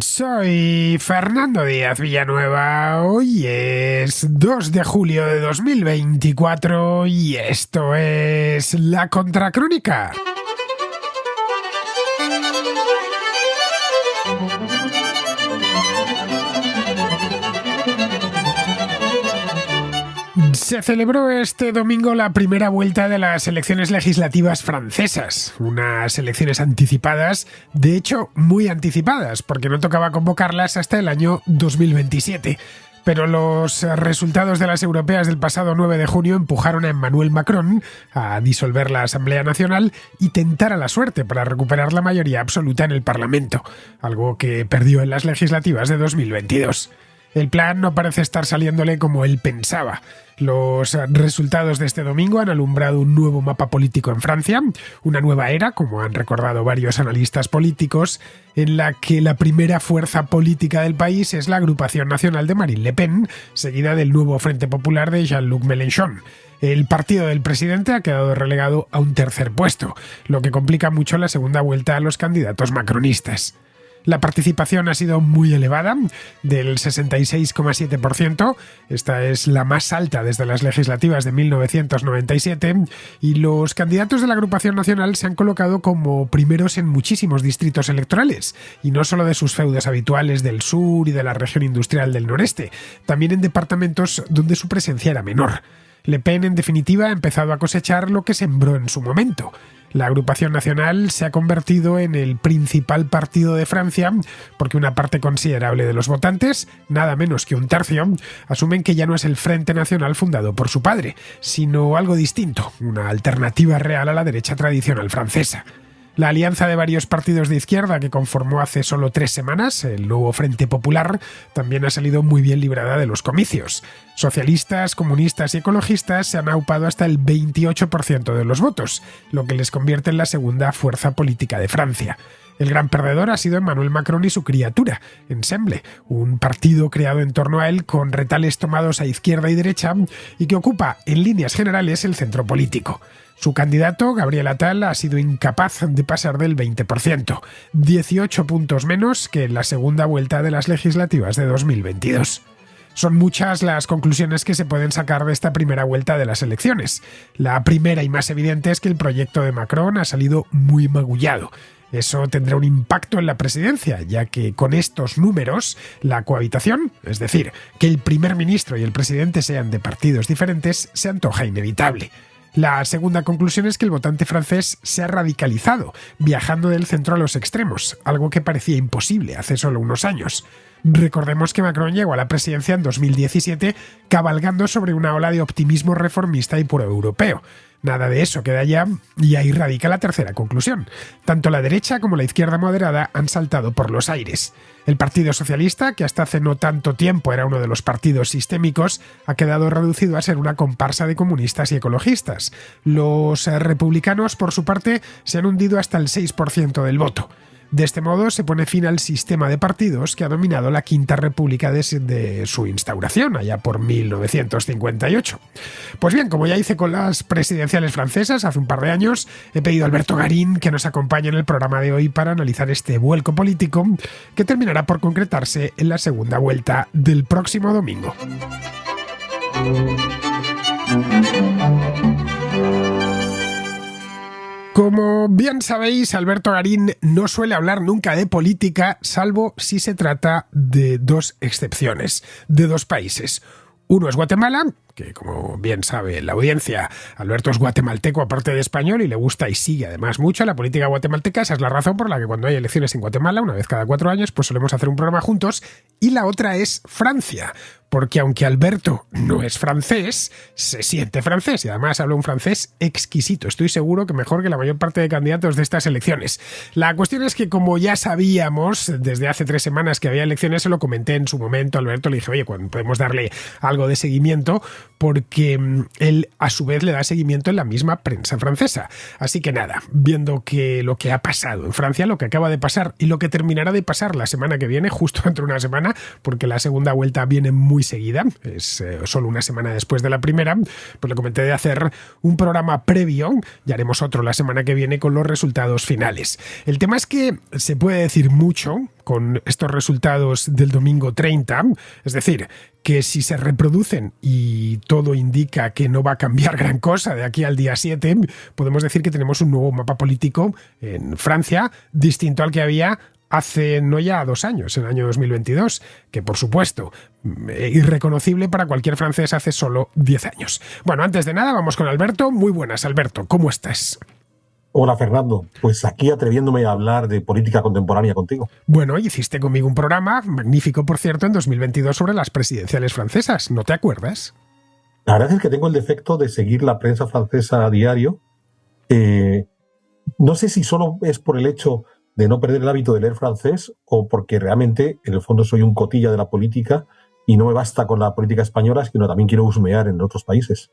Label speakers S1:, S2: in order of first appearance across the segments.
S1: Soy Fernando Díaz Villanueva. Hoy es 2 de julio de 2024 y esto es La Contracrónica. Se celebró este domingo la primera vuelta de las elecciones legislativas francesas, unas elecciones anticipadas, de hecho muy anticipadas, porque no tocaba convocarlas hasta el año 2027. Pero los resultados de las europeas del pasado 9 de junio empujaron a Emmanuel Macron a disolver la Asamblea Nacional y tentar a la suerte para recuperar la mayoría absoluta en el Parlamento, algo que perdió en las legislativas de 2022. El plan no parece estar saliéndole como él pensaba. Los resultados de este domingo han alumbrado un nuevo mapa político en Francia, una nueva era, como han recordado varios analistas políticos, en la que la primera fuerza política del país es la Agrupación Nacional de Marine Le Pen, seguida del nuevo Frente Popular de Jean-Luc Mélenchon. El partido del presidente ha quedado relegado a un tercer puesto, lo que complica mucho la segunda vuelta a los candidatos macronistas. La participación ha sido muy elevada, del 66,7%, esta es la más alta desde las legislativas de 1997, y los candidatos de la Agrupación Nacional se han colocado como primeros en muchísimos distritos electorales, y no solo de sus feudos habituales del sur y de la región industrial del noreste, también en departamentos donde su presencia era menor. Le Pen, en definitiva, ha empezado a cosechar lo que sembró en su momento. La Agrupación Nacional se ha convertido en el principal partido de Francia porque una parte considerable de los votantes, nada menos que un tercio, asumen que ya no es el Frente Nacional fundado por su padre, sino algo distinto, una alternativa real a la derecha tradicional francesa. La alianza de varios partidos de izquierda que conformó hace solo 3 semanas, el nuevo Frente Popular, también ha salido muy bien librada de los comicios. Socialistas, comunistas y ecologistas se han aupado hasta el 28% de los votos, lo que les convierte en la segunda fuerza política de Francia. El gran perdedor ha sido Emmanuel Macron y su criatura, Ensemble, un partido creado en torno a él con retales tomados a izquierda y derecha y que ocupa, en líneas generales, el centro político. Su candidato, Gabriel Attal, ha sido incapaz de pasar del 20%, 18 puntos menos que en la segunda vuelta de las legislativas de 2022. Son muchas las conclusiones que se pueden sacar de esta primera vuelta de las elecciones. La primera y más evidente es que el proyecto de Macron ha salido muy magullado. Eso tendrá un impacto en la presidencia, ya que con estos números, la cohabitación, es decir, que el primer ministro y el presidente sean de partidos diferentes, se antoja inevitable. La segunda conclusión es que el votante francés se ha radicalizado, viajando del centro a los extremos, algo que parecía imposible hace solo unos años. Recordemos que Macron llegó a la presidencia en 2017 cabalgando sobre una ola de optimismo reformista y proeuropeo. Nada de eso queda ya, y ahí radica la tercera conclusión. Tanto la derecha como la izquierda moderada han saltado por los aires. El Partido Socialista, que hasta hace no tanto tiempo era uno de los partidos sistémicos, ha quedado reducido a ser una comparsa de comunistas y ecologistas. Los republicanos, por su parte, se han hundido hasta el 6% del voto. De este modo se pone fin al sistema de partidos que ha dominado la Quinta República desde su instauración, allá por 1958. Pues bien, como ya hice con las presidenciales francesas hace un par de años, he pedido a Alberto Garín que nos acompañe en el programa de hoy para analizar este vuelco político que terminará por concretarse en la segunda vuelta del próximo domingo. Como bien sabéis, Alberto Garín no suele hablar nunca de política, salvo si se trata de 2 excepciones, de 2 países. Uno es Guatemala, que como bien sabe la audiencia, Alberto es guatemalteco aparte de español y le gusta y sigue además mucho la política guatemalteca. Esa es la razón por la que cuando hay elecciones en Guatemala, una vez cada 4 años, pues solemos hacer un programa juntos. Y la otra es Francia, porque aunque Alberto no es francés, se siente francés y además habla un francés exquisito. Estoy seguro que mejor que la mayor parte de candidatos de estas elecciones. La cuestión es que, como ya sabíamos desde hace 3 semanas que había elecciones, se lo comenté en su momento a Alberto, le dije, oye, cuando podemos darle algo de seguimiento, porque él a su vez le da seguimiento en la misma prensa francesa. Así que nada, viendo que lo que ha pasado en Francia, lo que acaba de pasar y lo que terminará de pasar la semana que viene, justo dentro de una semana, porque la segunda vuelta viene muy seguida, es solo una semana después de la primera, pues le comenté de hacer un programa previo, ya haremos otro la semana que viene con los resultados finales. El tema es que se puede decir mucho, con estos resultados del domingo 30, es decir, que si se reproducen y todo indica que no va a cambiar gran cosa de aquí al día 7, podemos decir que tenemos un nuevo mapa político en Francia, distinto al que había hace no ya 2 años, en el año 2022, que por supuesto, irreconocible para cualquier francés hace solo 10 años. Bueno, antes de nada, vamos con Alberto. Muy buenas, Alberto, ¿cómo estás?
S2: Hola Fernando, pues aquí atreviéndome a hablar de política contemporánea contigo.
S1: Bueno, hiciste conmigo un programa, magnífico por cierto, en 2022 sobre las presidenciales francesas, ¿no te acuerdas?
S2: La verdad es que tengo el defecto de seguir la prensa francesa a diario. No sé si solo es por el hecho de no perder el hábito de leer francés o porque realmente en el fondo soy un cotilla de la política y no me basta con la política española, sino también quiero husmear en otros países.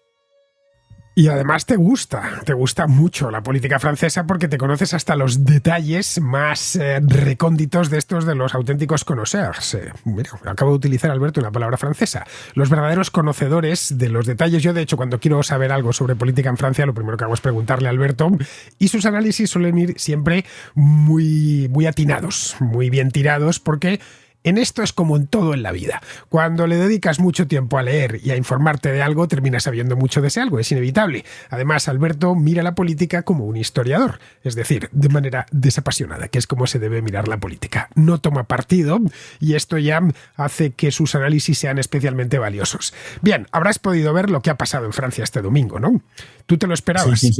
S1: Y además te gusta mucho la política francesa porque te conoces hasta los detalles más recónditos de estos de los auténticos connoisseurs. Mira, acabo de utilizar, Alberto, una palabra francesa. Los verdaderos conocedores de los detalles. Yo, de hecho, cuando quiero saber algo sobre política en Francia, lo primero que hago es preguntarle a Alberto y sus análisis suelen ir siempre muy, muy atinados, muy bien tirados, porque en esto es como en todo en la vida. Cuando le dedicas mucho tiempo a leer y a informarte de algo, terminas sabiendo mucho de ese algo, es inevitable. Además, Alberto mira la política como un historiador, es decir, de manera desapasionada, que es como se debe mirar la política. No toma partido y esto ya hace que sus análisis sean especialmente valiosos. Bien, habrás podido ver lo que ha pasado en Francia este domingo, ¿no? ¿Tú te lo esperabas?
S2: Sí,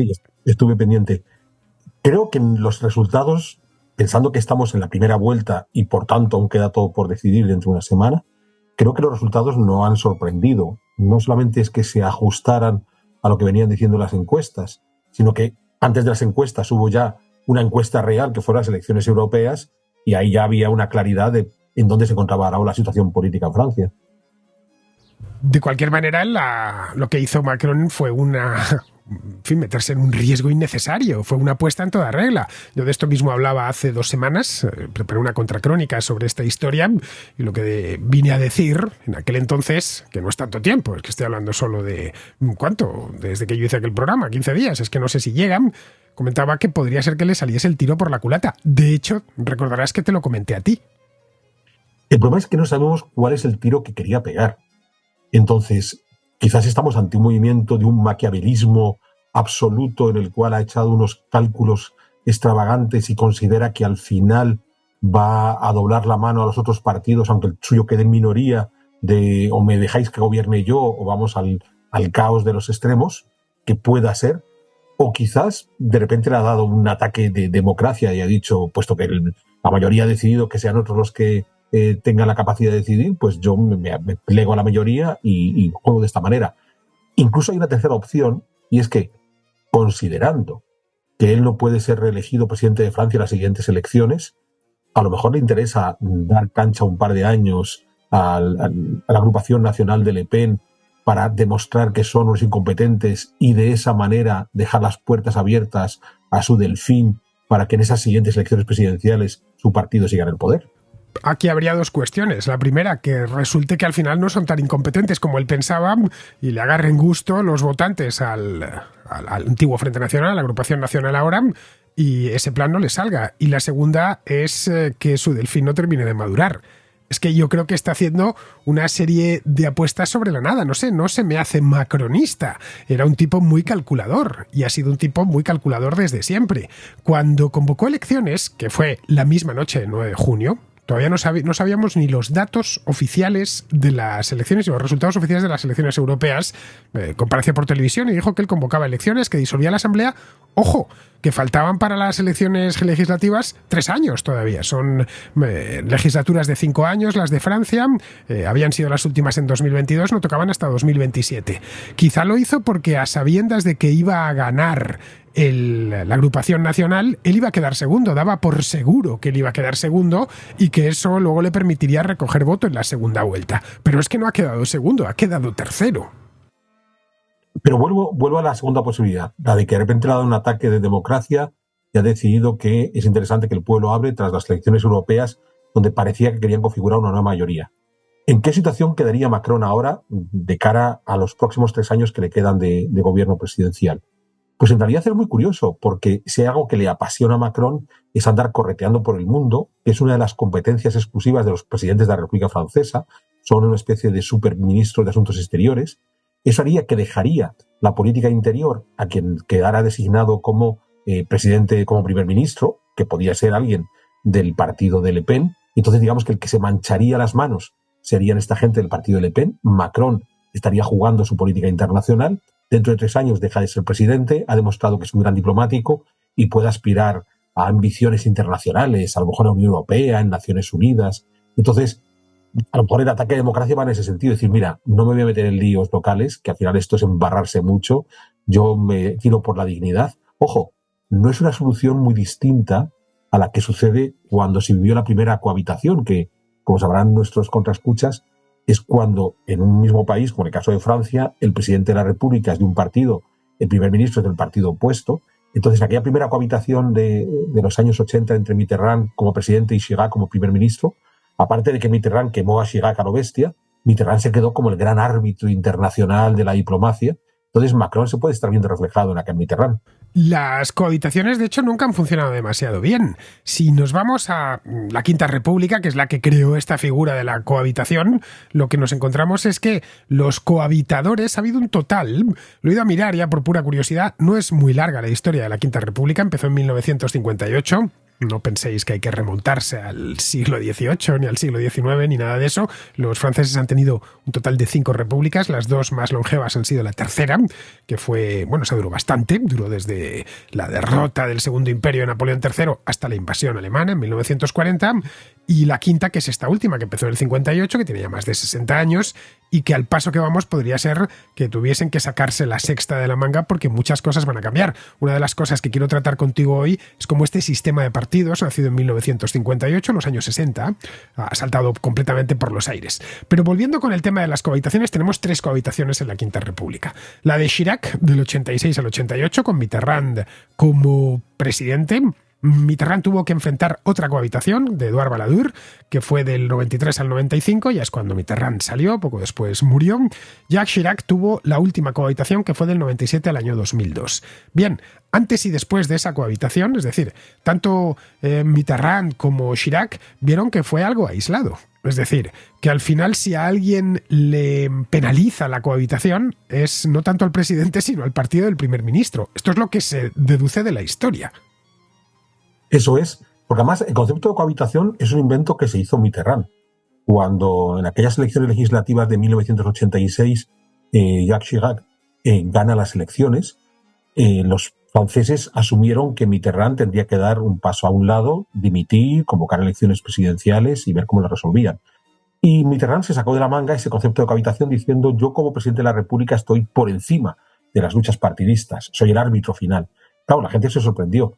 S2: estuve pendiente. Creo que en los resultados, pensando que estamos en la primera vuelta y por tanto aún queda todo por decidir dentro de una semana, creo que los resultados no han sorprendido. No solamente es que se ajustaran a lo que venían diciendo las encuestas, sino que antes de las encuestas hubo ya una encuesta real que fueron las elecciones europeas y ahí ya había una claridad de en dónde se encontraba ahora la situación política en Francia.
S1: De cualquier manera, lo que hizo Macron fue meterse en un riesgo innecesario. Fue una apuesta en toda regla. Yo de esto mismo hablaba hace 2 semanas, preparé una contracrónica sobre esta historia y lo que vine a decir en aquel entonces, que no es tanto tiempo, es que estoy hablando solo de, ¿cuánto? Desde que yo hice aquel programa, 15 días, es que no sé si llegan, comentaba que podría ser que le saliese el tiro por la culata. De hecho, recordarás que te lo comenté a ti.
S2: El problema es que no sabemos cuál es el tiro que quería pegar. Entonces, quizás estamos ante un movimiento de un maquiavelismo absoluto en el cual ha echado unos cálculos extravagantes y considera que al final va a doblar la mano a los otros partidos, aunque el suyo quede en minoría, de o me dejáis que gobierne yo o vamos al caos de los extremos, que pueda ser. O quizás de repente le ha dado un ataque de democracia y ha dicho, puesto que la mayoría ha decidido que sean otros los que tengan la capacidad de decidir, pues yo me plego a la mayoría y juego de esta manera. Incluso hay una tercera opción, y es que, considerando que él no puede ser reelegido presidente de Francia en las siguientes elecciones, a lo mejor le interesa dar cancha un par de años a la agrupación nacional de Le Pen para demostrar que son unos incompetentes y de esa manera dejar las puertas abiertas a su delfín para que en esas siguientes elecciones presidenciales su partido siga en el poder.
S1: Aquí habría 2 cuestiones. La primera, que resulte que al final no son tan incompetentes como él pensaba y le agarren gusto los votantes al antiguo Frente Nacional, a la agrupación nacional ahora, y ese plan no le salga. Y la segunda es que su delfín no termine de madurar. Es que yo creo que está haciendo una serie de apuestas sobre la nada. No sé, no se me hace macronista. Era un tipo muy calculador y ha sido un tipo muy calculador desde siempre. Cuando convocó elecciones, que fue la misma noche del 9 de junio, todavía no sabíamos ni los datos oficiales de las elecciones y los resultados oficiales de las elecciones europeas. Compareció por televisión y dijo que él convocaba elecciones, que disolvía la Asamblea. ¡Ojo! Que faltaban para las elecciones legislativas 3 años todavía. Son legislaturas de 5 años, las de Francia. Habían sido las últimas en 2022, no tocaban hasta 2027. Quizá lo hizo porque a sabiendas de que iba a ganar la agrupación nacional, él iba a quedar segundo, daba por seguro que él iba a quedar segundo y que eso luego le permitiría recoger voto en la segunda vuelta. Pero es que no ha quedado segundo, ha quedado tercero.
S2: Pero vuelvo a la segunda posibilidad, la de que de repente le ha dado un ataque de democracia y ha decidido que es interesante que el pueblo hable tras las elecciones europeas donde parecía que querían configurar una nueva mayoría. ¿En qué situación quedaría Macron ahora de cara a los próximos 3 años que le quedan de gobierno presidencial? Pues en realidad es muy curioso, porque si hay algo que le apasiona a Macron es andar correteando por el mundo, que es una de las competencias exclusivas de los presidentes de la República Francesa, son una especie de superministros de Asuntos Exteriores. Eso haría que dejaría la política interior a quien quedara designado como presidente, como primer ministro, que podía ser alguien del partido de Le Pen. Entonces, digamos que el que se mancharía las manos serían esta gente del partido de Le Pen. Macron estaría jugando su política internacional. Dentro de 3 años deja de ser presidente, ha demostrado que es un gran diplomático y puede aspirar a ambiciones internacionales, a lo mejor en la Unión Europea, en Naciones Unidas. Entonces, a lo mejor el ataque a la democracia va en ese sentido, decir, mira, no me voy a meter en líos locales, que al final esto es embarrarse mucho, yo me tiro por la dignidad. Ojo, no es una solución muy distinta a la que sucede cuando se vivió la primera cohabitación, que, como sabrán nuestros contraescuchas, es cuando en un mismo país, como en el caso de Francia, el presidente de la República es de un partido, el primer ministro es del partido opuesto. Entonces, aquella primera cohabitación de los años 80 entre Mitterrand como presidente y Chirac como primer ministro, aparte de que Mitterrand quemó a Chirac a lo bestia, Mitterrand se quedó como el gran árbitro internacional de la diplomacia. Entonces, Macron se puede estar viendo reflejado en aquel Mitterrand.
S1: Las cohabitaciones, de hecho, nunca han funcionado demasiado bien. Si nos vamos a la Quinta República, que es la que creó esta figura de la cohabitación, lo que nos encontramos es que los cohabitadores, ha habido un total, lo he ido a mirar ya por pura curiosidad, no es muy larga la historia de la Quinta República, empezó en 1958. No penséis que hay que remontarse al siglo XVIII, ni al siglo XIX, ni nada de eso. Los franceses han tenido un total de 5 repúblicas. Las 2 más longevas han sido la tercera, que fue, bueno, se duró bastante. Duró desde la derrota del Segundo Imperio de Napoleón III hasta la invasión alemana en 1940. Y la quinta, que es esta última, que empezó en el 58, que tiene ya más de 60 años, y que al paso que vamos podría ser que tuviesen que sacarse la sexta de la manga porque muchas cosas van a cambiar. Una de las cosas que quiero tratar contigo hoy es cómo este sistema de partidos, nacido en 1958, en los años 60, ha saltado completamente por los aires. Pero volviendo con el tema de las cohabitaciones, tenemos 3 cohabitaciones en la Quinta República. La de Chirac, del 86 al 88, con Mitterrand como presidente. Mitterrand tuvo que enfrentar otra cohabitación de Edouard Balladur, que fue del 93 al 95, ya es cuando Mitterrand salió, poco después murió. Jacques Chirac tuvo la última cohabitación, que fue del 97 al año 2002. Bien, antes y después de esa cohabitación, es decir, tanto Mitterrand como Chirac vieron que fue algo aislado. Es decir, que al final si a alguien le penaliza la cohabitación es no tanto al presidente, sino al partido del primer ministro. Esto es lo que se deduce de la historia.
S2: Eso es, porque además el concepto de cohabitación es un invento que se hizo Mitterrand. Cuando en aquellas elecciones legislativas de 1986 Jacques Chirac gana las elecciones, los franceses asumieron que Mitterrand tendría que dar un paso a un lado, dimitir, convocar elecciones presidenciales y ver cómo lo resolvían. Y Mitterrand se sacó de la manga ese concepto de cohabitación diciendo: yo como presidente de la República estoy por encima de las luchas partidistas, soy el árbitro final. Claro, la gente se sorprendió.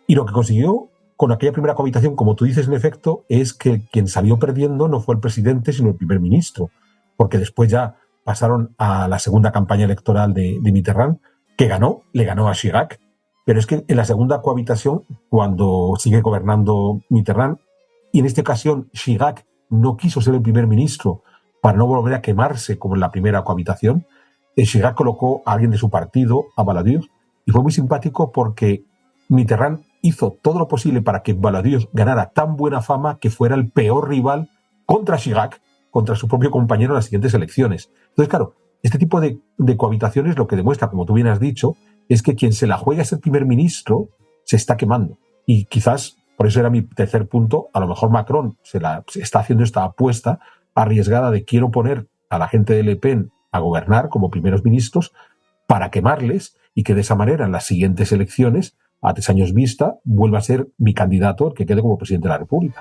S2: Y lo que consiguió con aquella primera cohabitación, como tú dices, en efecto, es que quien salió perdiendo no fue el presidente, sino el primer ministro, porque después ya pasaron a la segunda campaña electoral de Mitterrand, que le ganó a Chirac. Pero es que en la segunda cohabitación, cuando sigue gobernando Mitterrand, y en esta ocasión Chirac no quiso ser el primer ministro para no volver a quemarse como en la primera cohabitación, Chirac colocó a alguien de su partido, a Balladur, y fue muy simpático porque Mitterrand hizo todo lo posible para que Balladur ganara tan buena fama que fuera el peor rival contra Chirac, contra su propio compañero en las siguientes elecciones. Entonces, claro, este tipo de cohabitaciones lo que demuestra, como tú bien has dicho, es que quien se la juega a ser primer ministro se está quemando. Y quizás, por eso era mi tercer punto, a lo mejor Macron se está haciendo esta apuesta arriesgada de quiero poner a la gente de Le Pen a gobernar como primeros ministros para quemarles y que de esa manera en las siguientes elecciones, a 3 años vista, vuelva a ser mi candidato el que quede como presidente de la República.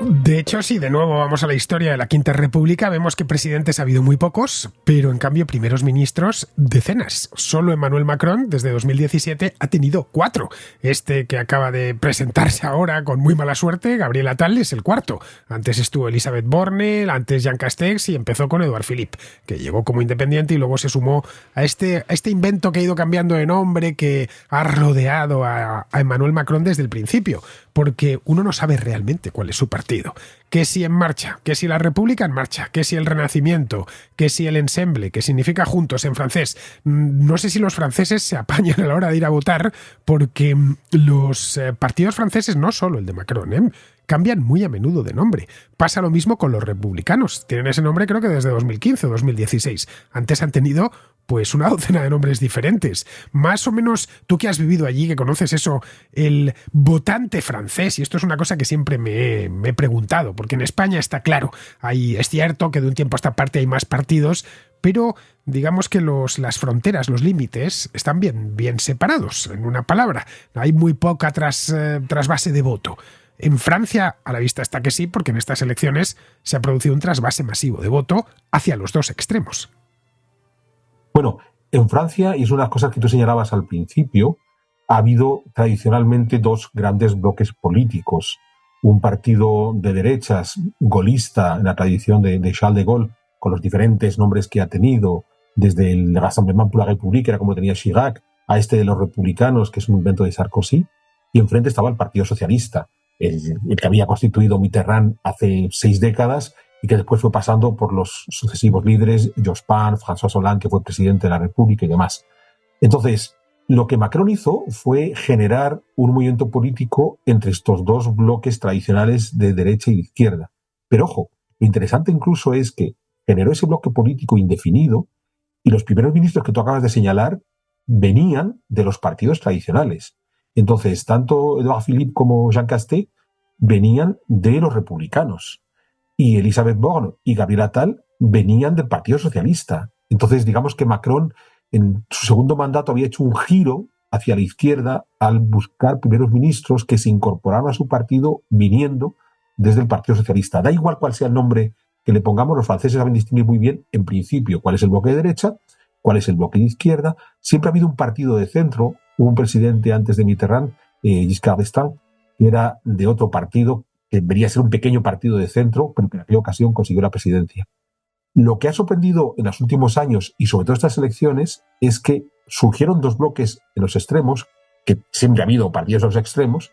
S1: De hecho, si de nuevo vamos a la historia de la Quinta República, vemos que presidentes ha habido muy pocos, pero en cambio primeros ministros decenas. Solo Emmanuel Macron, desde 2017, ha tenido 4. Este que acaba de presentarse ahora con muy mala suerte, Gabriel Attal, es el 4. Antes estuvo Elisabeth Borne, antes Jean Castex y empezó con Édouard Philippe, que llegó como independiente y luego se sumó a este invento que ha ido cambiando de nombre, que ha rodeado a Emmanuel Macron desde el principio, porque uno no sabe realmente cuál es su partido partido. Que si En Marcha, que si la República en Marcha, que si el Renacimiento, que si el Ensemble, que significa juntos en francés. No sé si los franceses se apañan a la hora de ir a votar, porque los partidos franceses, no solo el de Macron, cambian muy a menudo de nombre. Pasa lo mismo con los republicanos. Tienen ese nombre creo que desde 2015 o 2016. Antes han tenido pues una docena de nombres diferentes. Más o menos, tú que has vivido allí, que conoces eso, el votante francés, y esto es una cosa que siempre me he preguntado, porque en España está claro, es cierto que de un tiempo a esta parte hay más partidos, pero digamos que las fronteras, los límites, están bien separados, en una palabra. Hay muy poca trasvase de voto. En Francia, a la vista está que sí, porque en estas elecciones se ha producido un trasvase masivo de voto hacia los dos extremos.
S2: Bueno, en Francia, y es una de las cosas que tú señalabas al principio, ha habido tradicionalmente dos grandes bloques políticos. Un partido de derechas, gaullista, en la tradición de Charles de Gaulle, con los diferentes nombres que ha tenido, desde el Rassemblement pour la République, era como tenía Chirac, a este de los republicanos, que es un invento de Sarkozy, y enfrente estaba el Partido Socialista, el que había constituido Mitterrand hace 6 décadas, y que después fue pasando por los sucesivos líderes, Jospin, François Hollande, que fue presidente de la República y demás. Entonces, lo que Macron hizo fue generar un movimiento político entre estos dos bloques tradicionales de derecha y de izquierda. Pero ojo, lo interesante incluso es que generó ese bloque político indefinido y los primeros ministros que tú acabas de señalar venían de los partidos tradicionales. Entonces, tanto Edouard Philippe como Jean Castex venían de los republicanos. Y Elisabeth Borne y Gabriel Attal venían del Partido Socialista. Entonces, digamos que Macron, en su segundo mandato, había hecho un giro hacia la izquierda al buscar primeros ministros que se incorporaran a su partido viniendo desde el Partido Socialista. Da igual cuál sea el nombre que le pongamos, los franceses saben distinguir muy bien, en principio, cuál es el bloque de derecha, cuál es el bloque de izquierda. Siempre ha habido un partido de centro. Hubo un presidente antes de Mitterrand, Giscard d'Estaing, que era de otro partido, que debería ser un pequeño partido de centro, pero que en aquella ocasión consiguió la presidencia. Lo que ha sorprendido en los últimos años, y sobre todo estas elecciones, es que surgieron dos bloques en los extremos, que siempre ha habido partidos en los extremos.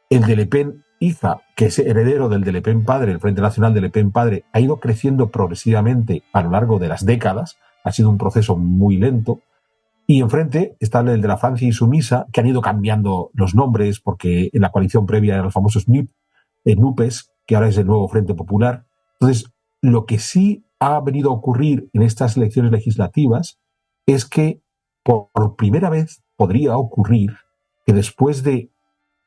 S2: El de Le Pen hija, que es heredero del de Le Pen padre, el Frente Nacional de Le Pen padre, ha ido creciendo progresivamente a lo largo de las décadas. Ha sido un proceso muy lento. Y enfrente está el de la Francia Insumisa, que han ido cambiando los nombres, porque en la coalición previa eran los famosos NUPES, que ahora es el nuevo Frente Popular. Entonces, lo que sí ha venido a ocurrir en estas elecciones legislativas es que por primera vez podría ocurrir que después de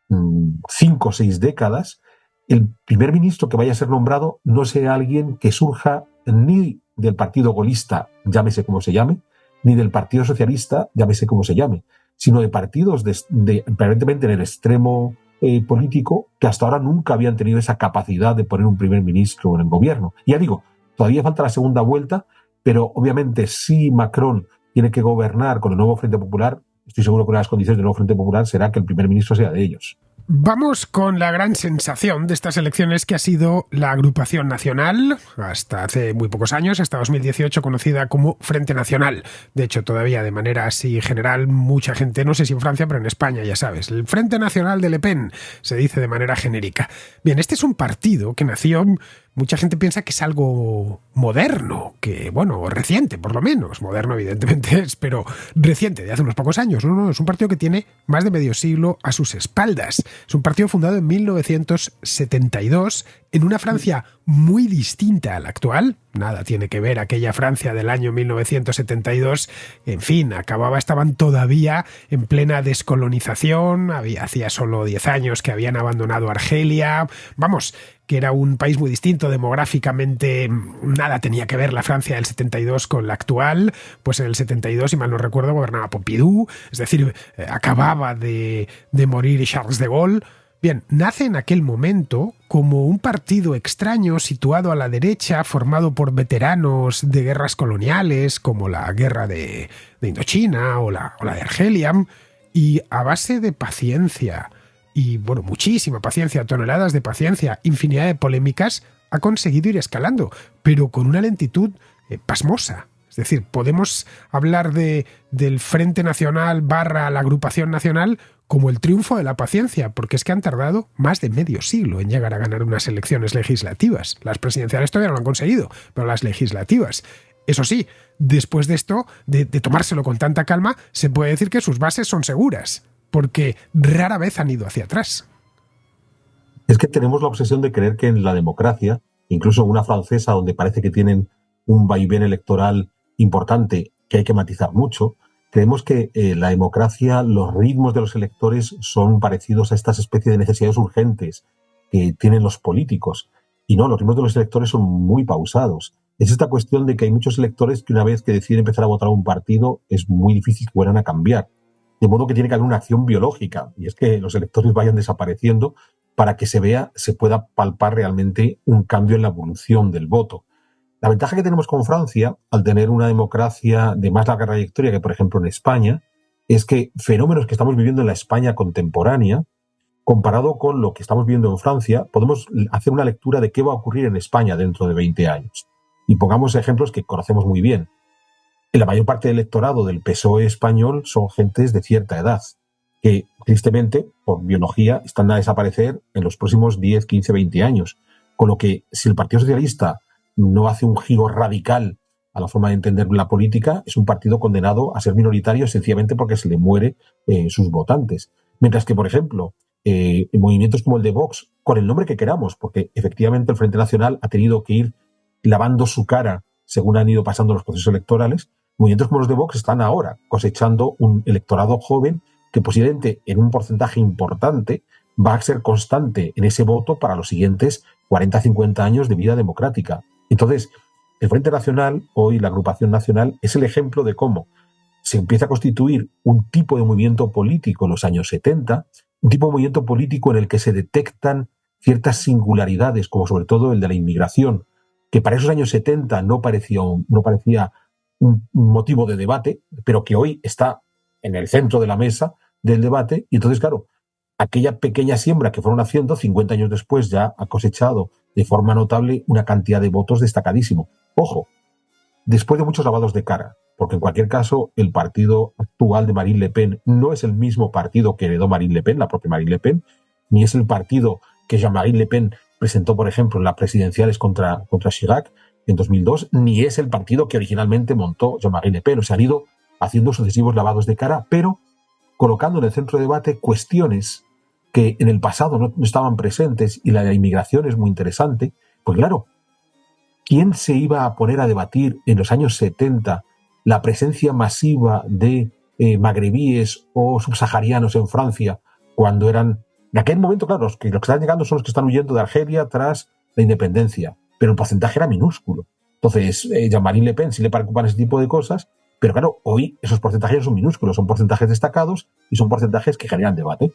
S2: 5 o 6 décadas, el primer ministro que vaya a ser nombrado no sea alguien que surja ni del partido gaullista, llámese como se llame, ni del Partido Socialista, llámese como se llame, sino de partidos aparentemente en el extremo político, que hasta ahora nunca habían tenido esa capacidad de poner un primer ministro en el gobierno. Y ya digo, todavía falta la segunda vuelta, pero obviamente si Macron tiene que gobernar con el nuevo Frente Popular, estoy seguro que una de las condiciones del nuevo Frente Popular será que el primer ministro sea de ellos.
S1: Vamos con la gran sensación de estas elecciones, que ha sido la agrupación nacional, hasta hace muy pocos años, hasta 2018, conocida como Frente Nacional. De hecho, todavía de manera así general, mucha gente, no sé si en Francia, pero en España, ya sabes, el Frente Nacional de Le Pen, se dice de manera genérica. Bien, este es un partido que nació... Mucha gente piensa que es algo moderno, que, bueno, reciente, por lo menos. Moderno, evidentemente es, pero reciente, de hace unos pocos años. No, es un partido que tiene más de medio siglo a sus espaldas. Es un partido fundado en 1972 en una Francia muy distinta a la actual. Nada tiene que ver aquella Francia del año 1972. En fin, estaban todavía en plena descolonización. Hacía solo 10 años que habían abandonado Argelia. Vamos, que era un país muy distinto demográficamente. Nada tenía que ver la Francia del 72 con la actual. Pues en el 72, si mal no recuerdo, gobernaba Pompidou. Es decir, acababa de morir Charles de Gaulle. Bien, nace en aquel momento como un partido extraño situado a la derecha, formado por veteranos de guerras coloniales, como la guerra de Indochina o la de Argelia, y a base de paciencia, y bueno, muchísima paciencia, toneladas de paciencia, infinidad de polémicas, ha conseguido ir escalando, pero con una lentitud pasmosa. Es decir, podemos hablar del Frente Nacional / la Agrupación Nacional como el triunfo de la paciencia, porque es que han tardado más de medio siglo en llegar a ganar unas elecciones legislativas. Las presidenciales todavía no lo han conseguido, pero las legislativas. Eso sí, después de esto, de tomárselo con tanta calma, se puede decir que sus bases son seguras, porque rara vez han ido hacia atrás.
S2: Es que tenemos la obsesión de creer que en la democracia, incluso en una francesa donde parece que tienen un vaivén electoral importante que hay que matizar mucho, creemos que la democracia, los ritmos de los electores son parecidos a estas especies de necesidades urgentes que tienen los políticos. Y no, los ritmos de los electores son muy pausados. Es esta cuestión de que hay muchos electores que una vez que deciden empezar a votar a un partido es muy difícil que vuelvan a cambiar. De modo que tiene que haber una acción biológica, y es que los electores vayan desapareciendo para que se pueda palpar realmente un cambio en la evolución del voto. La ventaja que tenemos con Francia, al tener una democracia de más larga trayectoria que, por ejemplo, en España, es que fenómenos que estamos viviendo en la España contemporánea, comparado con lo que estamos viendo en Francia, podemos hacer una lectura de qué va a ocurrir en España dentro de 20 años. Y pongamos ejemplos que conocemos muy bien. La mayor parte del electorado del PSOE español son gentes de cierta edad, que tristemente, por biología, están a desaparecer en los próximos 10, 15, 20 años. Con lo que, si el Partido Socialista no hace un giro radical a la forma de entender la política, es un partido condenado a ser minoritario sencillamente porque se le muere sus votantes. Mientras que, por ejemplo, movimientos como el de Vox, con el nombre que queramos, porque efectivamente el Frente Nacional ha tenido que ir lavando su cara según han ido pasando los procesos electorales, movimientos como los de Vox están ahora cosechando un electorado joven que posiblemente en un porcentaje importante va a ser constante en ese voto para los siguientes 40-50 años de vida democrática. Entonces, el Frente Nacional, hoy la Agrupación Nacional, es el ejemplo de cómo se empieza a constituir un tipo de movimiento político en los años 70, un tipo de movimiento político en el que se detectan ciertas singularidades, como sobre todo el de la inmigración, que para esos años 70 no parecía un motivo de debate, pero que hoy está en el centro de la mesa del debate. Y entonces, claro, aquella pequeña siembra que fueron haciendo, 50 años después ya ha cosechado de forma notable una cantidad de votos destacadísimo. Ojo, después de muchos lavados de cara, porque en cualquier caso el partido actual de Marine Le Pen no es el mismo partido que heredó Marine Le Pen, la propia Marine Le Pen, ni es el partido que Jean-Marie Le Pen presentó, por ejemplo, en las presidenciales contra Chirac en 2002, ni es el partido que originalmente montó Jean-Marie Le Pen. O sea, han ido haciendo sucesivos lavados de cara, pero colocando en el centro de debate cuestiones que en el pasado no estaban presentes, y la de la inmigración es muy interesante, pues claro, ¿quién se iba a poner a debatir en los años 70 la presencia masiva de magrebíes o subsaharianos en Francia cuando eran, en aquel momento, claro, los que están llegando son los que están huyendo de Argelia tras la independencia, pero el porcentaje era minúsculo. Entonces, Jean-Marie Le Pen sí le preocupan ese tipo de cosas, pero claro, hoy esos porcentajes son minúsculos, son porcentajes destacados y son porcentajes que generan debate.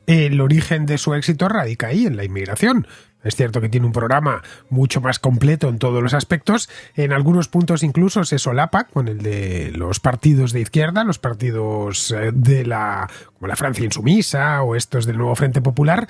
S1: El origen de su éxito radica ahí, en la inmigración. Es cierto que tiene un programa mucho más completo en todos los aspectos. En algunos puntos incluso se solapa con el de los partidos de izquierda, los partidos como la Francia Insumisa o estos del Nuevo Frente Popular,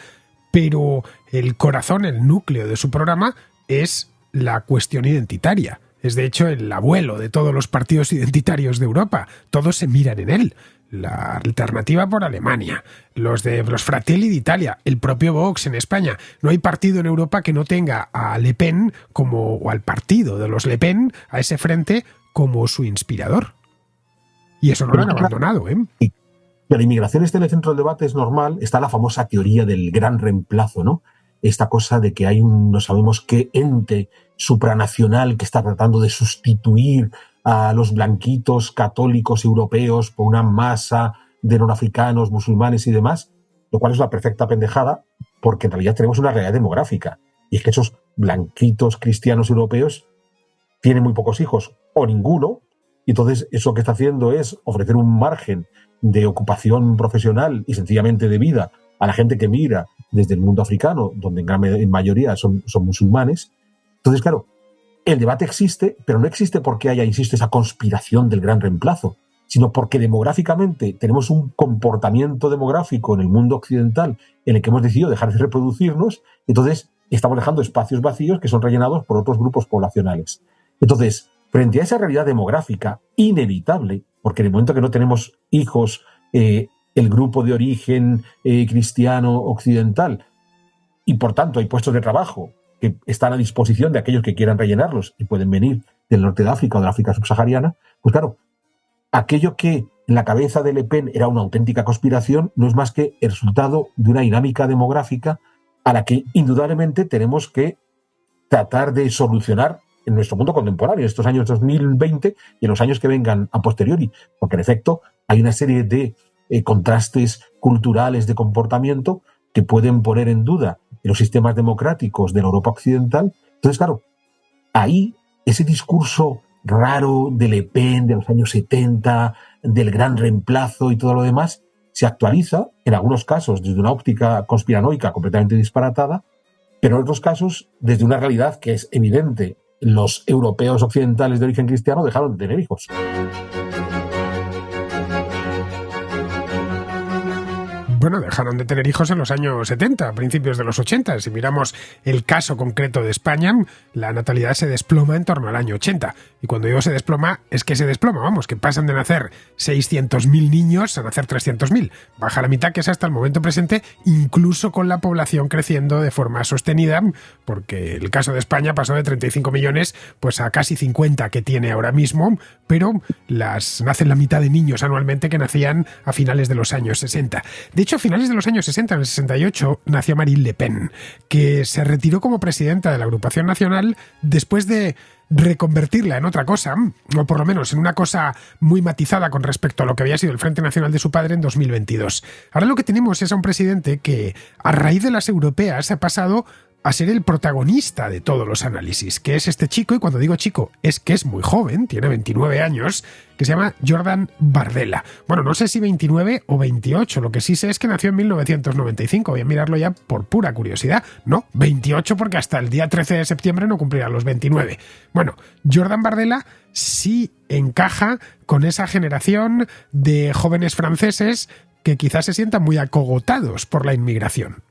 S1: pero el corazón, el núcleo de su programa es la cuestión identitaria. Es de hecho el abuelo de todos los partidos identitarios de Europa. Todos se miran en él. La Alternativa por Alemania, los Fratelli d'Italia, el propio Vox en España. No hay partido en Europa que no tenga a Le Pen o al partido de los Le Pen, a ese frente, como su inspirador. Y eso no lo han abandonado, ¿eh?
S2: Y la inmigración esté en el centro del debate es normal. Está la famosa teoría del gran reemplazo, ¿no? Esta cosa de que hay no sabemos qué ente supranacional que está tratando de sustituir a los blanquitos católicos europeos por una masa de norafricanos, musulmanes y demás, lo cual es una perfecta pendejada, porque en realidad tenemos una realidad demográfica, y es que esos blanquitos cristianos europeos tienen muy pocos hijos, o ninguno, y entonces eso que está haciendo es ofrecer un margen de ocupación profesional y sencillamente de vida a la gente que migra desde el mundo africano, donde en mayoría son musulmanes. Entonces, claro, el debate existe, pero no existe porque haya, insisto, esa conspiración del gran reemplazo, sino porque demográficamente tenemos un comportamiento demográfico en el mundo occidental en el que hemos decidido dejar de reproducirnos, entonces estamos dejando espacios vacíos que son rellenados por otros grupos poblacionales. Entonces, frente a esa realidad demográfica inevitable, porque en el momento que no tenemos hijos, el grupo de origen cristiano occidental, y por tanto hay puestos de trabajo que están a disposición de aquellos que quieran rellenarlos y pueden venir del norte de África o de la África subsahariana, pues claro, aquello que en la cabeza de Le Pen era una auténtica conspiración no es más que el resultado de una dinámica demográfica a la que indudablemente tenemos que tratar de solucionar en nuestro mundo contemporáneo, en estos años 2020 y en los años que vengan a posteriori, porque en efecto hay una serie de contrastes culturales de comportamiento que pueden poner en duda los sistemas democráticos de la Europa occidental. Entonces, claro, ahí ese discurso raro de Le Pen de los años 70, del gran reemplazo y todo lo demás, se actualiza, en algunos casos desde una óptica conspiranoica completamente disparatada, pero en otros casos desde una realidad que es evidente. Los europeos occidentales de origen cristiano dejaron de tener hijos.
S1: Bueno, dejaron de tener hijos en los años 70, principios de los 80. Si miramos el caso concreto de España, la natalidad se desploma en torno al año 80. Y cuando digo se desploma, es que se desploma, vamos, que pasan de nacer 600.000 niños a nacer 300.000. Baja la mitad, que es hasta el momento presente, incluso con la población creciendo de forma sostenida, porque el caso de España pasó de 35 millones pues a casi 50 que tiene ahora mismo, pero nacen la mitad de niños anualmente que nacían a finales de los años 60. De hecho, a finales de los años 60, en el 68, nació Marine Le Pen, que se retiró como presidenta de la Agrupación Nacional después de reconvertirla en otra cosa, o por lo menos en una cosa muy matizada con respecto a lo que había sido el Frente Nacional de su padre en 2022. Ahora lo que tenemos es a un presidente que, a raíz de las europeas, ha pasado a ser el protagonista de todos los análisis, que es este chico, y cuando digo chico es que es muy joven, tiene 29 años, que se llama Jordan Bardella. Bueno, no sé si 29 o 28, lo que sí sé es que nació en 1995, voy a mirarlo ya por pura curiosidad. No, 28 porque hasta el día 13 de septiembre no cumplirá los 29. Bueno, Jordan Bardella sí encaja con esa generación de jóvenes franceses que quizás se sientan muy acogotados por la inmigración.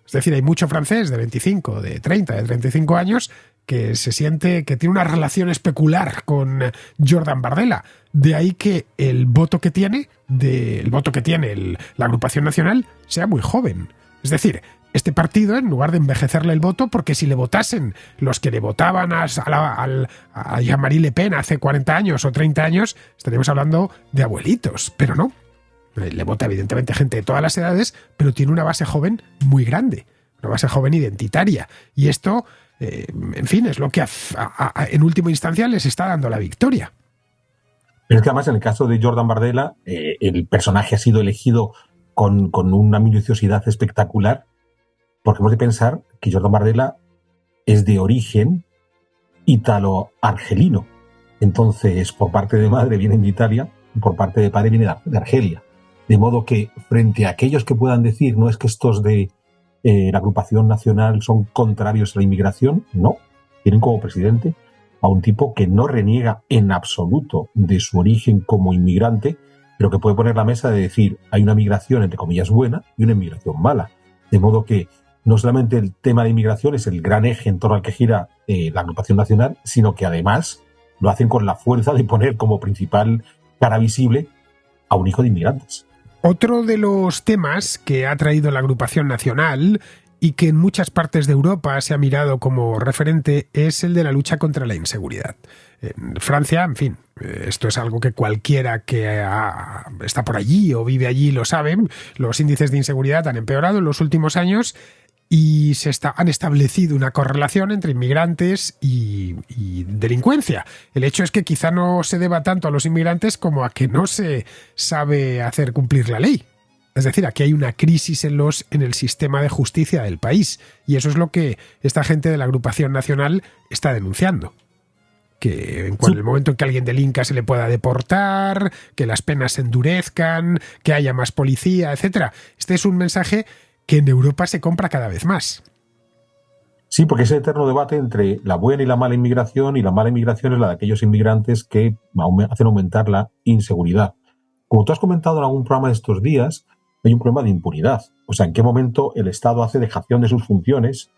S1: Es decir, hay mucho francés de 25, de 30, de 35 años que se siente que tiene una relación especular con Jordan Bardella. De ahí que el voto que tiene, la Agrupación Nacional, sea muy joven. Es decir, este partido, en lugar de envejecerle el voto, porque si le votasen los que le votaban a Jean-Marie Le Pen hace 40 años o 30 años, estaríamos hablando de abuelitos, pero no. Le vota evidentemente gente de todas las edades, pero tiene una base joven muy grande, una base joven identitaria. Y esto, en fin, es lo que en última instancia les está dando la victoria.
S2: Pero es que además en el caso de Jordan Bardella, el personaje ha sido elegido con una minuciosidad espectacular, porque hemos de pensar que Jordan Bardella es de origen ítalo-argelino. Entonces, por parte de madre viene de Italia, y por parte de padre viene de Argelia. De modo que, frente a aquellos que puedan decir, no es que estos de la Agrupación Nacional son contrarios a la inmigración, no. Tienen como presidente a un tipo que no reniega en absoluto de su origen como inmigrante, pero que puede poner la mesa de decir, hay una migración, entre comillas, buena y una inmigración mala. De modo que no solamente el tema de inmigración es el gran eje en torno al que gira la Agrupación Nacional, sino que además lo hacen con la fuerza de poner como principal cara visible a un hijo de inmigrantes.
S1: Otro de los temas que ha traído la Agrupación Nacional y que en muchas partes de Europa se ha mirado como referente es el de la lucha contra la inseguridad. En Francia, en fin, esto es algo que cualquiera que está por allí o vive allí lo sabe. Los índices de inseguridad han empeorado en los últimos años y han establecido una correlación entre inmigrantes y delincuencia. El hecho es que quizá no se deba tanto a los inmigrantes como a que no se sabe hacer cumplir la ley. Es decir, aquí hay una crisis en el sistema de justicia del país, y eso es lo que esta gente de la Agrupación Nacional está denunciando. Que en el momento en que alguien delinca se le pueda deportar, que las penas se endurezcan, que haya más policía, etc. Este es un mensaje que en Europa se compra cada vez más.
S2: Sí, porque es el eterno debate entre la buena y la mala inmigración, y la mala inmigración es la de aquellos inmigrantes que hacen aumentar la inseguridad. Como tú has comentado en algún programa de estos días, hay un problema de impunidad. O sea, ¿en qué momento el Estado hace dejación de sus funciones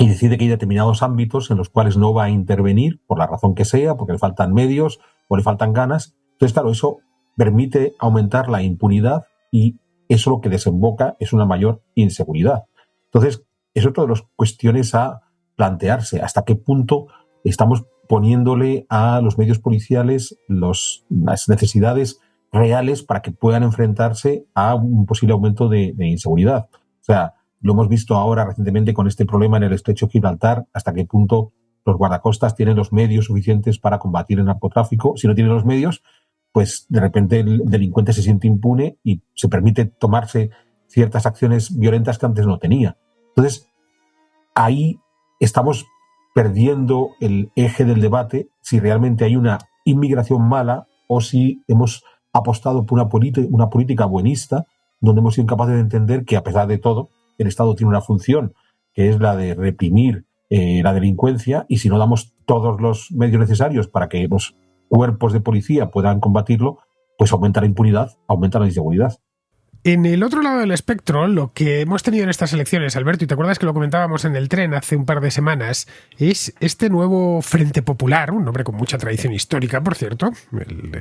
S2: y decide que hay determinados ámbitos en los cuales no va a intervenir, por la razón que sea, porque le faltan medios o le faltan ganas. Entonces, claro, eso permite aumentar la impunidad y eso lo que desemboca es una mayor inseguridad. Entonces, es otra de las cuestiones a plantearse, hasta qué punto estamos poniéndole a los medios policiales las necesidades reales para que puedan enfrentarse a un posible aumento de inseguridad. O sea, lo hemos visto ahora recientemente con este problema en el estrecho de Gibraltar, hasta qué punto los guardacostas tienen los medios suficientes para combatir el narcotráfico. Si no tienen los medios, pues de repente el delincuente se siente impune y se permite tomarse ciertas acciones violentas que antes no tenía. Entonces, ahí estamos perdiendo el eje del debate, si realmente hay una inmigración mala o si hemos apostado por una política buenista, donde hemos sido capaces de entender que, a pesar de todo, el Estado tiene una función, que es la de reprimir la delincuencia, y si no damos todos los medios necesarios para que los cuerpos de policía puedan combatirlo, pues aumenta la impunidad, aumenta la inseguridad.
S1: En el otro lado del espectro, lo que hemos tenido en estas elecciones, Alberto, y te acuerdas que lo comentábamos en el tren hace un par de semanas, es este nuevo Frente Popular, un nombre con mucha tradición histórica, por cierto.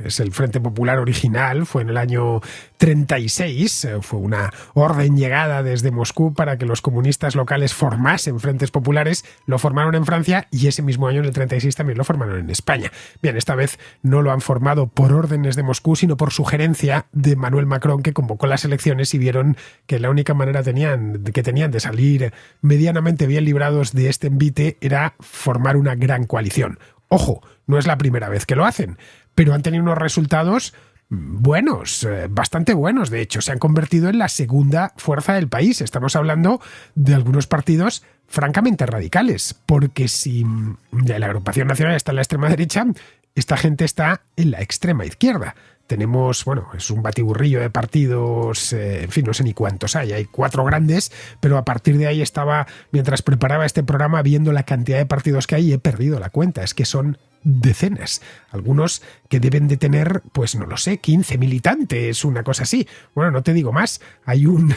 S1: Es el Frente Popular original, fue en el año 36, fue una orden llegada desde Moscú para que los comunistas locales formasen frentes populares, lo formaron en Francia y ese mismo año, en el 36, también lo formaron en España. Bien, esta vez no lo han formado por órdenes de Moscú, sino por sugerencia de Emmanuel Macron, que convocó las elecciones y vieron que la única manera que tenían de salir medianamente bien librados de este envite era formar una gran coalición. Ojo, no es la primera vez que lo hacen, pero han tenido unos resultados buenos, bastante buenos. De hecho, se han convertido en la segunda fuerza del país. Estamos hablando de algunos partidos francamente radicales, porque si la agrupación nacional está en la extrema derecha, esta gente está en la extrema izquierda. Tenemos, es un batiburrillo de partidos, en fin, no sé ni cuántos hay 4 grandes, pero a partir de ahí estaba, mientras preparaba este programa, viendo la cantidad de partidos que hay y he perdido la cuenta, es que son decenas, algunos que deben de tener, pues no lo sé, 15 militantes, una cosa así. Bueno, no te digo más, hay un